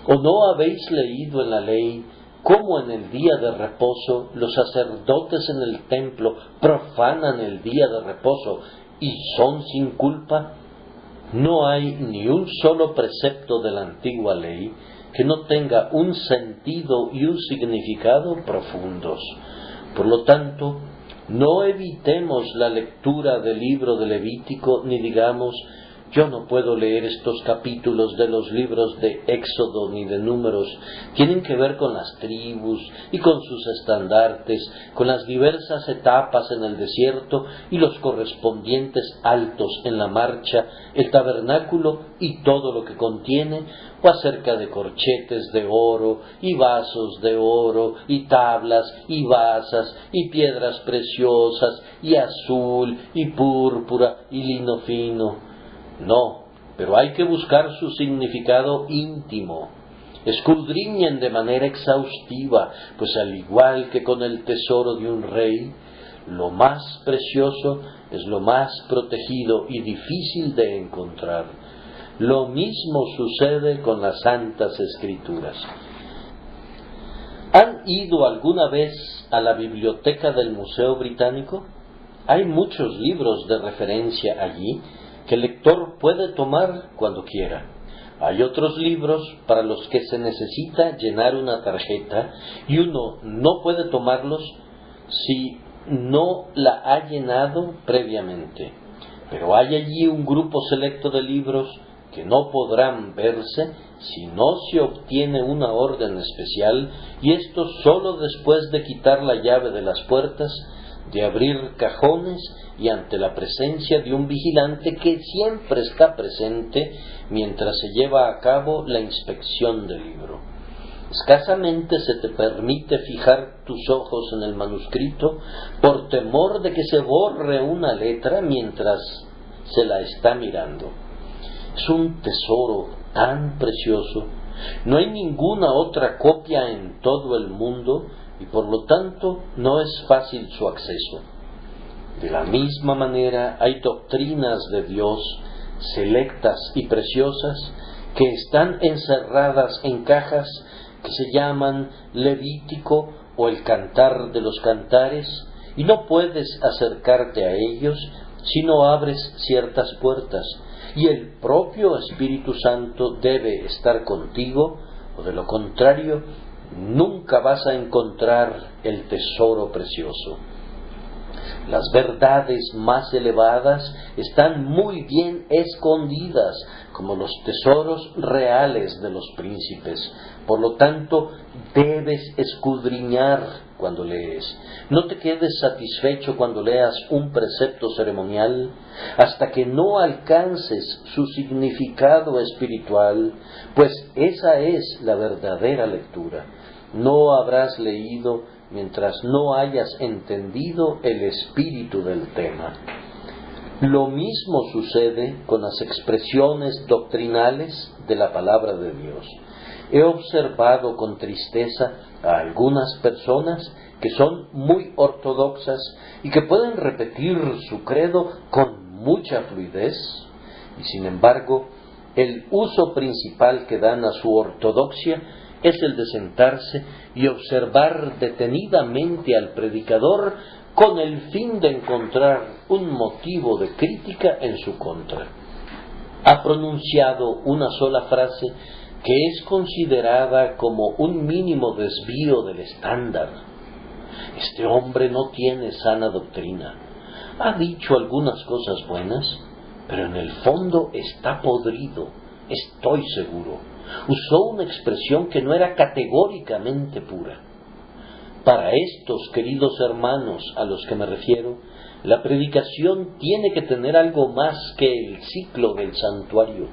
¿o no habéis leído en la ley cómo en el día de reposo los sacerdotes en el templo profanan el día de reposo y son sin culpa? No hay ni un solo precepto de la antigua ley que no tenga un sentido y un significado profundos. Por lo tanto, no evitemos la lectura del libro de Levítico, ni digamos: yo no puedo leer estos capítulos de los libros de Éxodo ni de Números. Tienen que ver con las tribus y con sus estandartes, con las diversas etapas en el desierto y los correspondientes altos en la marcha, el tabernáculo y todo lo que contiene, o acerca de corchetes de oro y vasos de oro y tablas y basas y piedras preciosas y azul y púrpura y lino fino. No, pero hay que buscar su significado íntimo. Escudriñen de manera exhaustiva, pues al igual que con el tesoro de un rey, lo más precioso es lo más protegido y difícil de encontrar. Lo mismo sucede con las Santas Escrituras. ¿Han ido alguna vez a la biblioteca del Museo Británico? Hay muchos libros de referencia allí que el lector puede tomar cuando quiera. Hay otros libros para los que se necesita llenar una tarjeta y uno no puede tomarlos si no la ha llenado previamente. Pero hay allí un grupo selecto de libros que no podrán verse si no se obtiene una orden especial, y esto solo después de quitar la llave de las puertas, de abrir cajones y ante la presencia de un vigilante que siempre está presente mientras se lleva a cabo la inspección del libro. Escasamente se te permite fijar tus ojos en el manuscrito por temor de que se borre una letra mientras se la está mirando. Es un tesoro tan precioso. No hay ninguna otra copia en todo el mundo y por lo tanto no es fácil su acceso. De la misma manera hay doctrinas de Dios selectas y preciosas que están encerradas en cajas que se llaman Levítico o el Cantar de los Cantares, y no puedes acercarte a ellos si no abres ciertas puertas, y el propio Espíritu Santo debe estar contigo, o de lo contrario nunca vas a encontrar el tesoro precioso. Las verdades más elevadas están muy bien escondidas, como los tesoros reales de los príncipes. Por lo tanto, debes escudriñar cuando lees. No te quedes satisfecho cuando leas un precepto ceremonial hasta que no alcances su significado espiritual, pues esa es la verdadera lectura. No habrás leído mientras no hayas entendido el espíritu del tema. Lo mismo sucede con las expresiones doctrinales de la palabra de Dios. He observado con tristeza a algunas personas que son muy ortodoxas y que pueden repetir su credo con mucha fluidez, y sin embargo, el uso principal que dan a su ortodoxia es el de sentarse y observar detenidamente al predicador con el fin de encontrar un motivo de crítica en su contra. Ha pronunciado una sola frase que es considerada como un mínimo desvío del estándar. Este hombre no tiene sana doctrina. Ha dicho algunas cosas buenas, pero en el fondo está podrido, estoy seguro. Usó una expresión que no era categóricamente pura. Para estos queridos hermanos a los que me refiero, la predicación tiene que tener algo más que el ciclo del santuario.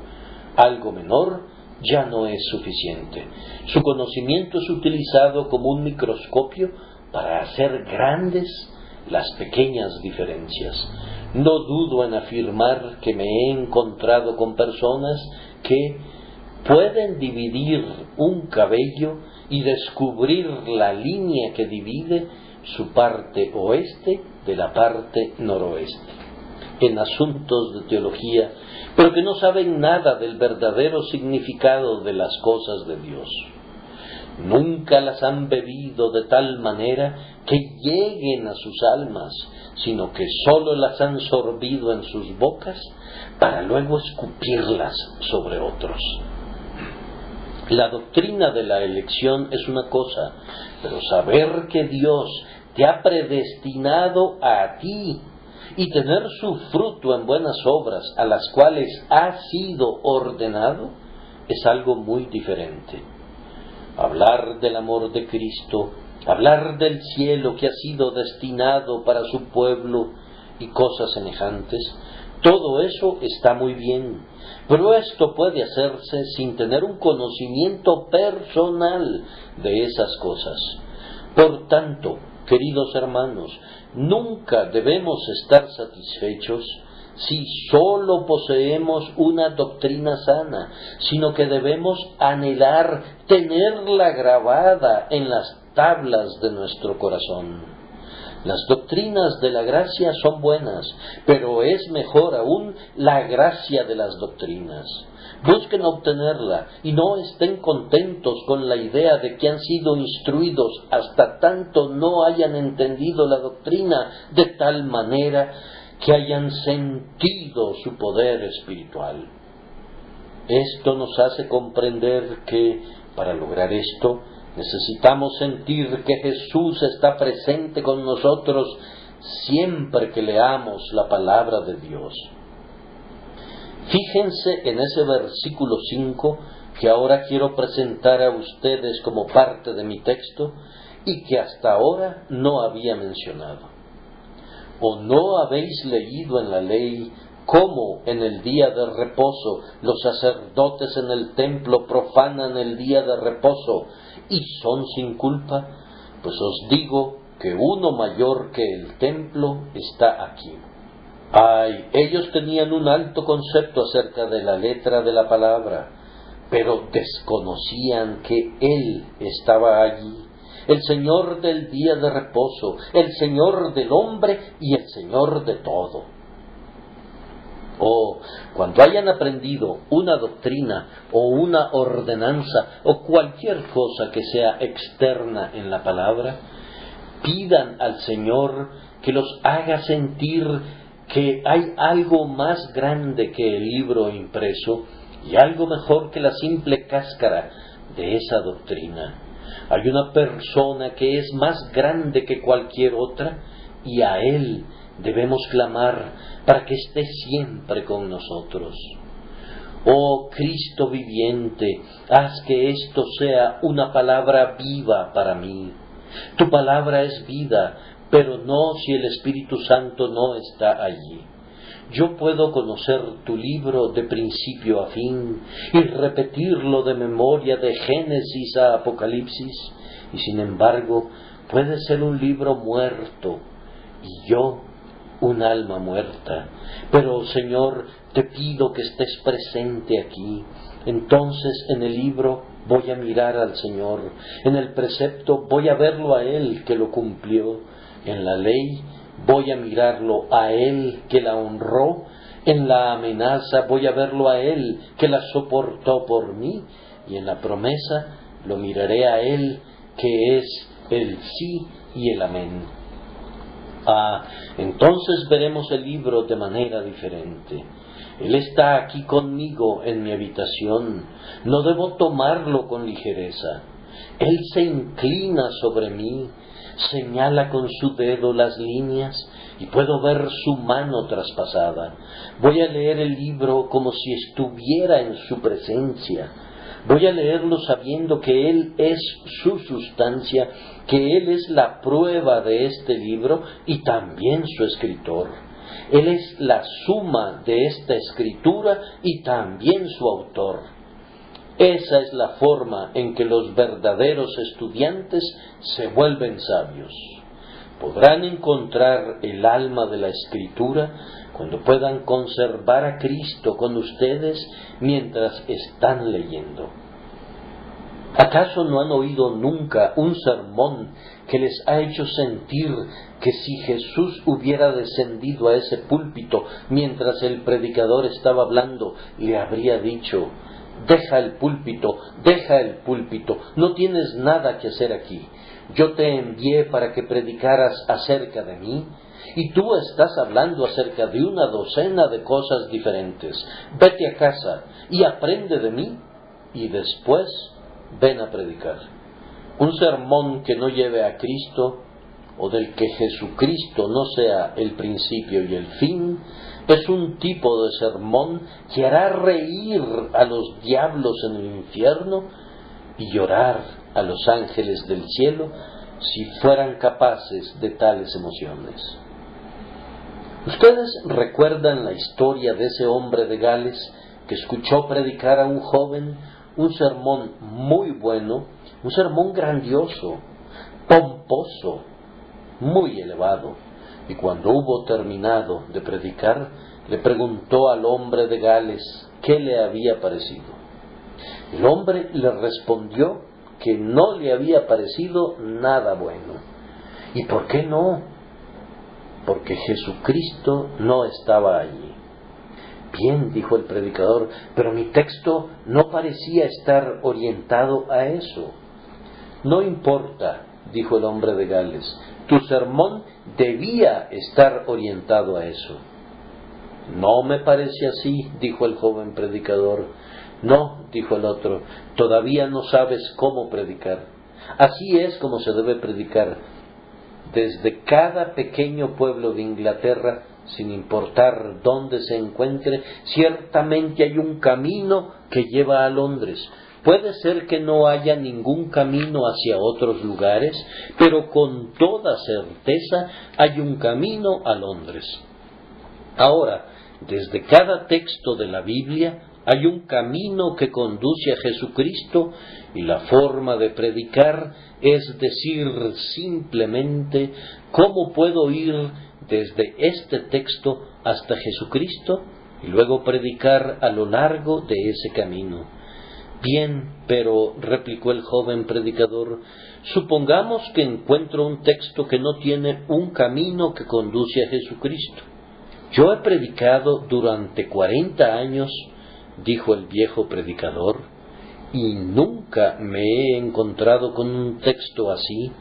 Algo menor ya no es suficiente. Su conocimiento es utilizado como un microscopio para hacer grandes las pequeñas diferencias. No dudo en afirmar que me he encontrado con personas que pueden dividir un cabello y descubrir la línea que divide su parte oeste de la parte noroeste, en asuntos de teología, pero que no saben nada del verdadero significado de las cosas de Dios. Nunca las han bebido de tal manera que lleguen a sus almas, sino que sólo las han sorbido en sus bocas para luego escupirlas sobre otros. La doctrina de la elección es una cosa, pero saber que Dios te ha predestinado a ti y tener su fruto en buenas obras a las cuales has sido ordenado es algo muy diferente. Hablar del amor de Cristo, hablar del cielo que ha sido destinado para su pueblo y cosas semejantes, todo eso está muy bien, pero esto puede hacerse sin tener un conocimiento personal de esas cosas. Por tanto, queridos hermanos, nunca debemos estar satisfechos si sólo poseemos una doctrina sana, sino que debemos anhelar tenerla grabada en las tablas de nuestro corazón. Las doctrinas de la gracia son buenas, pero es mejor aún la gracia de las doctrinas. Busquen obtenerla y no estén contentos con la idea de que han sido instruidos hasta tanto no hayan entendido la doctrina de tal manera que hayan sentido su poder espiritual. Esto nos hace comprender que, para lograr esto, necesitamos sentir que Jesús está presente con nosotros siempre que leamos la palabra de Dios. Fíjense en ese versículo 5 que ahora quiero presentar a ustedes como parte de mi texto y que hasta ahora no había mencionado. ¿O no habéis leído en la ley cómo en el día de reposo los sacerdotes en el templo profanan el día de reposo y son sin culpa? Pues os digo que uno mayor que el templo está aquí. Ay, ellos tenían un alto concepto acerca de la letra de la palabra, pero desconocían que Él estaba allí, el Señor del día de reposo, el Señor del hombre y el Señor de todo. O cuando hayan aprendido una doctrina o una ordenanza o cualquier cosa que sea externa en la palabra, pidan al Señor que los haga sentir que hay algo más grande que el libro impreso y algo mejor que la simple cáscara de esa doctrina. Hay una persona que es más grande que cualquier otra y a Él debemos clamar para que esté siempre con nosotros. Oh Cristo viviente, haz que esto sea una palabra viva para mí. Tu palabra es vida, pero no si el Espíritu Santo no está allí. Yo puedo conocer tu libro de principio a fin y repetirlo de memoria de Génesis a Apocalipsis, y sin embargo puede ser un libro muerto y yo un alma muerta. Pero Señor, te pido que estés presente aquí. Entonces en el libro voy a mirar al Señor, en el precepto voy a verlo a Él que lo cumplió, en la ley voy a mirarlo a Él que la honró, en la amenaza voy a verlo a Él que la soportó por mí, y en la promesa lo miraré a Él que es el sí y el amén. Entonces veremos el libro de manera diferente. Él está aquí conmigo en mi habitación. No debo tomarlo con ligereza. Él se inclina sobre mí, señala con su dedo las líneas y puedo ver su mano traspasada. Voy a leer el libro como si estuviera en su presencia. Voy a leerlo sabiendo que Él es su sustancia, que Él es la prueba de este libro y también su escritor. Él es la suma de esta escritura y también su autor. Esa es la forma en que los verdaderos estudiantes se vuelven sabios. Podrán encontrar el alma de la Escritura cuando puedan conservar a Cristo con ustedes mientras están leyendo. ¿Acaso no han oído nunca un sermón que les ha hecho sentir que si Jesús hubiera descendido a ese púlpito mientras el predicador estaba hablando, le habría dicho: deja el púlpito, no tienes nada que hacer aquí. Yo te envié para que predicaras acerca de mí, y tú estás hablando acerca de una docena de cosas diferentes. Vete a casa y aprende de mí, y después ven a predicar. Un sermón que no lleve a Cristo, o del que Jesucristo no sea el principio y el fin, es un tipo de sermón que hará reír a los diablos en el infierno y llorar a los ángeles del cielo si fueran capaces de tales emociones. ¿Ustedes recuerdan la historia de ese hombre de Gales que escuchó predicar a un joven un sermón muy bueno, un sermón grandioso, pomposo, muy elevado? Y cuando hubo terminado de predicar, le preguntó al hombre de Gales qué le había parecido. El hombre le respondió que no le había parecido nada bueno. ¿Y por qué no? Porque Jesucristo no estaba allí. Bien, dijo el predicador, pero mi texto no parecía estar orientado a eso. No importa, dijo el hombre de Gales, tu sermón debía estar orientado a eso. No me parece así, dijo el joven predicador. No, dijo el otro, todavía no sabes cómo predicar. Así es como se debe predicar. Desde cada pequeño pueblo de Inglaterra, sin importar dónde se encuentre, ciertamente hay un camino que lleva a Londres. Puede ser que no haya ningún camino hacia otros lugares, pero con toda certeza hay un camino a Londres. Ahora, desde cada texto de la Biblia hay un camino que conduce a Jesucristo y la forma de predicar es decir simplemente: ¿cómo puedo ir desde este texto hasta Jesucristo? Y luego predicar a lo largo de ese camino. Bien, pero, replicó el joven predicador, supongamos que encuentro un texto que no tiene un camino que conduce a Jesucristo. Yo he predicado durante 40 años, dijo el viejo predicador, y nunca me he encontrado con un texto así,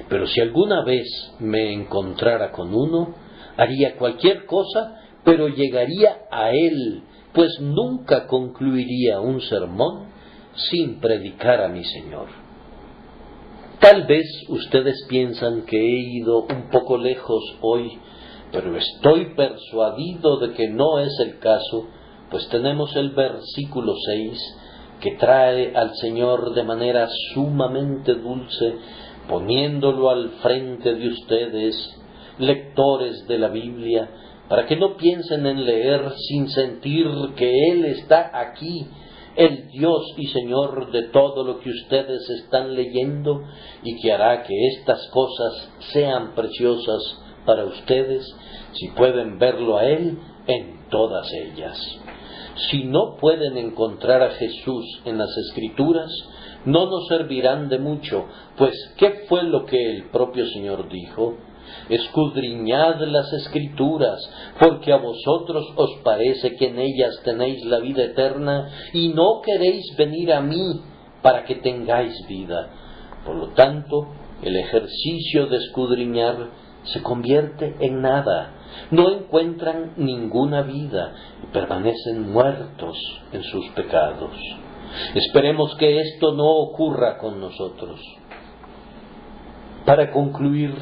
pero si alguna vez me encontrara con uno, haría cualquier cosa, pero llegaría a él, pues nunca concluiría un sermón sin predicar a mi Señor. Tal vez ustedes piensan que he ido un poco lejos hoy, pero estoy persuadido de que no es el caso, pues tenemos el versículo 6 que trae al Señor de manera sumamente dulce, poniéndolo al frente de ustedes, lectores de la Biblia, para que no piensen en leer sin sentir que Él está aquí, el Dios y Señor de todo lo que ustedes están leyendo, y que hará que estas cosas sean preciosas para ustedes si pueden verlo a Él en todas ellas. Si no pueden encontrar a Jesús en las Escrituras, no nos servirán de mucho, pues ¿qué fue lo que el propio Señor dijo? Escudriñad las Escrituras, porque a vosotros os parece que en ellas tenéis la vida eterna, y no queréis venir a mí para que tengáis vida. Por lo tanto, el ejercicio de escudriñar se convierte en nada. No encuentran ninguna vida y permanecen muertos en sus pecados. Esperemos que esto no ocurra con nosotros. Para concluir,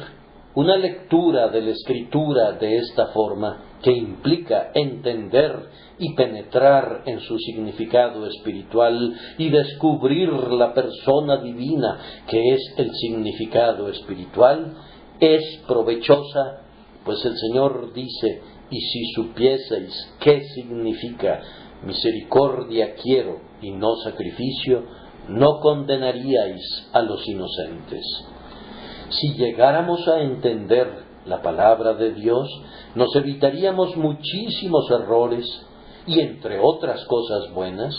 una lectura de la Escritura de esta forma, que implica entender y penetrar en su significado espiritual y descubrir la persona divina que es el significado espiritual, es provechosa, pues el Señor dice: y si supieseis qué significa misericordia quiero y no sacrificio, no condenaríais a los inocentes. Si llegáramos a entender la palabra de Dios, nos evitaríamos muchísimos errores y, entre otras cosas buenas,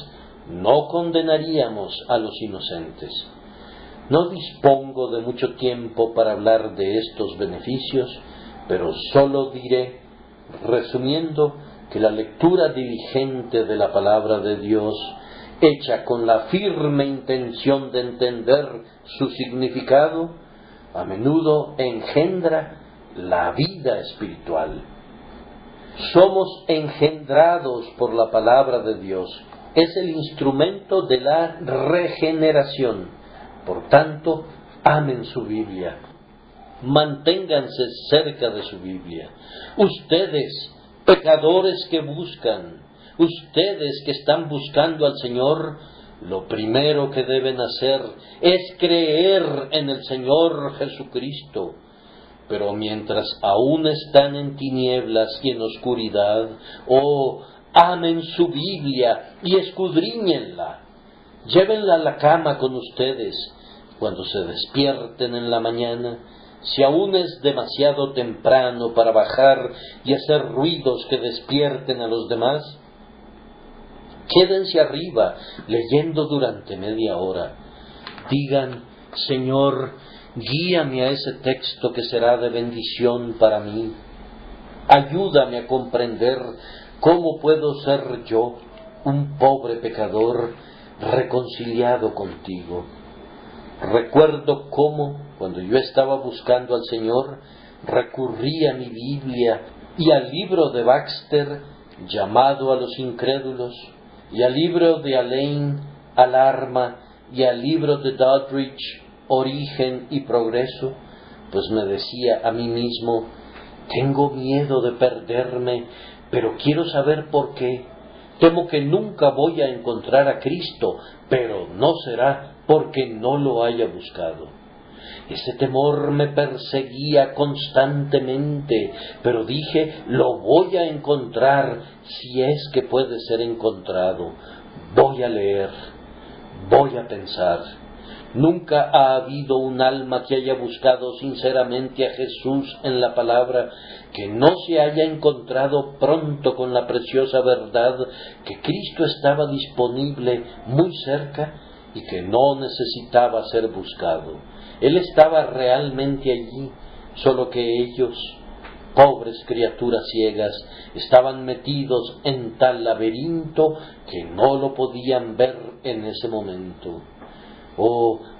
no condenaríamos a los inocentes. No dispongo de mucho tiempo para hablar de estos beneficios, pero solo diré, resumiendo, que la lectura diligente de la palabra de Dios, hecha con la firme intención de entender su significado, a menudo engendra la vida espiritual. Somos engendrados por la palabra de Dios. Es el instrumento de la regeneración. Por tanto, amen su Biblia. Manténganse cerca de su Biblia. Ustedes, pecadores que buscan, ustedes que están buscando al Señor, lo primero que deben hacer es creer en el Señor Jesucristo. Pero mientras aún están en tinieblas y en oscuridad, amen su Biblia y escudriñenla. Llévenla a la cama con ustedes. Cuando se despierten en la mañana, si aún es demasiado temprano para bajar y hacer ruidos que despierten a los demás, quédense arriba leyendo durante media hora. Digan: Señor, guíame a ese texto que será de bendición para mí. Ayúdame a comprender cómo puedo ser yo, un pobre pecador, reconciliado contigo. Recuerdo cómo, cuando yo estaba buscando al Señor, recurrí a mi Biblia y al libro de Baxter, llamado a los incrédulos, y al libro de Alain, Alarma, y al libro de Doddridge, Origen y Progreso, pues me decía a mí mismo: tengo miedo de perderme, pero quiero saber por qué. Temo que nunca voy a encontrar a Cristo, pero no será porque no lo haya buscado. Ese temor me perseguía constantemente, pero dije: lo voy a encontrar si es que puede ser encontrado. Voy a leer, voy a pensar. Nunca ha habido un alma que haya buscado sinceramente a Jesús en la palabra que no se haya encontrado pronto con la preciosa verdad que Cristo estaba disponible muy cerca y que no necesitaba ser buscado. Él estaba realmente allí, solo que ellos, pobres criaturas ciegas, estaban metidos en tal laberinto que no lo podían ver en ese momento.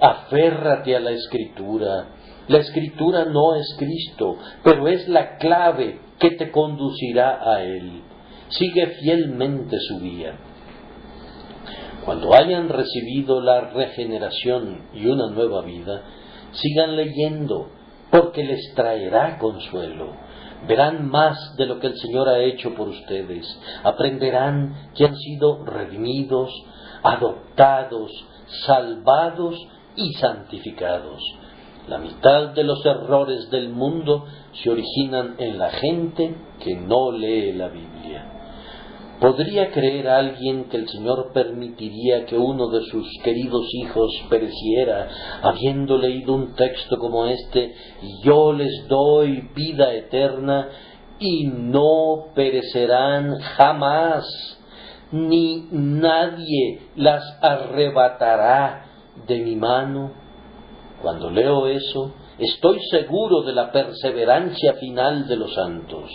Aférrate a la Escritura. La Escritura no es Cristo, pero es la clave que te conducirá a Él. Sigue fielmente su guía. Cuando hayan recibido la regeneración y una nueva vida, sigan leyendo, porque les traerá consuelo. Verán más de lo que el Señor ha hecho por ustedes. Aprenderán que han sido redimidos, adoptados, salvados y santificados. La mitad de los errores del mundo se originan en la gente que no lee la Biblia. ¿Podría creer alguien que el Señor permitiría que uno de sus queridos hijos pereciera habiendo leído un texto como este: y yo les doy vida eterna y no perecerán jamás, ni nadie las arrebatará de mi mano? Cuando leo eso, estoy seguro de la perseverancia final de los santos.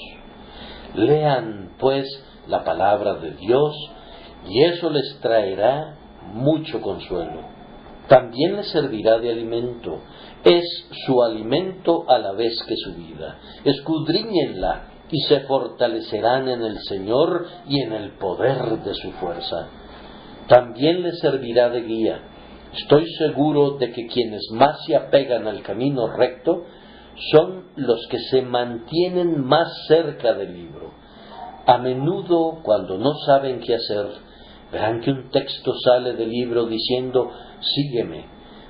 Lean, pues, la palabra de Dios, y eso les traerá mucho consuelo. también le servirá de alimento. Es su alimento a la vez que su vida. Escudriñenla y se fortalecerán en el Señor y en el poder de su fuerza. También le servirá de guía. Estoy seguro de que quienes más se apegan al camino recto son los que se mantienen más cerca del libro. A menudo, cuando no saben qué hacer, verán que un texto sale del libro diciendo, sígueme.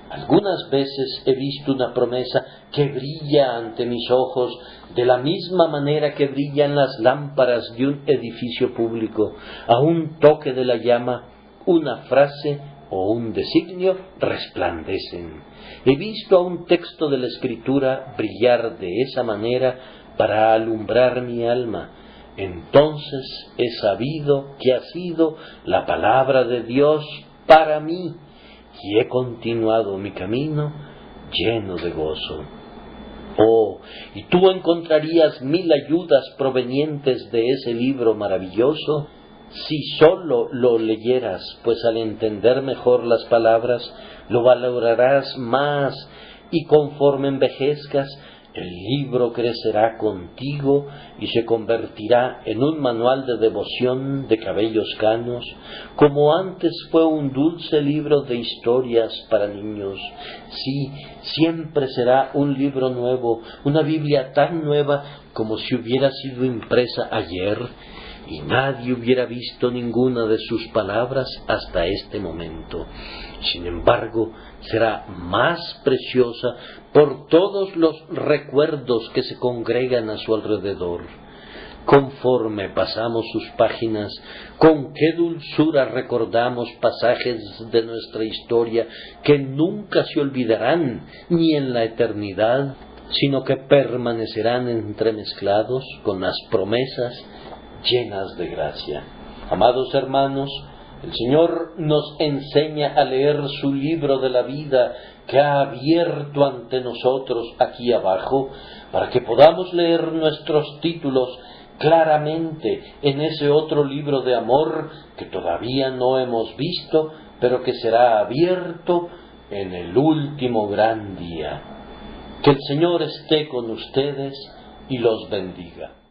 Algunas veces he visto una promesa que brilla ante mis ojos de la misma manera que brillan las lámparas de un edificio público. A un toque de la llama, una frase o un designio resplandecen. He visto a un texto de la Escritura brillar de esa manera para alumbrar mi alma. Entonces he sabido que ha sido la palabra de Dios para mí y he continuado mi camino lleno de gozo. Oh, y tú encontrarías 1000 ayudas provenientes de ese libro maravilloso si sólo lo leyeras, pues al entender mejor las palabras, lo valorarás más y conforme envejezcas, el libro crecerá contigo y se convertirá en un manual de devoción de cabellos canos, como antes fue un dulce libro de historias para niños. Sí, siempre será un libro nuevo, una Biblia tan nueva como si hubiera sido impresa ayer, y nadie hubiera visto ninguna de sus palabras hasta este momento. Sin embargo, será más preciosa por todos los recuerdos que se congregan a su alrededor. Conforme pasamos sus páginas, con qué dulzura recordamos pasajes de nuestra historia que nunca se olvidarán ni en la eternidad, sino que permanecerán entremezclados con las promesas llenas de gracia. Amados hermanos, el Señor nos enseña a leer su libro de la vida que ha abierto ante nosotros aquí abajo, para que podamos leer nuestros títulos claramente en ese otro libro de amor que todavía no hemos visto, pero que será abierto en el último gran día. Que el Señor esté con ustedes y los bendiga.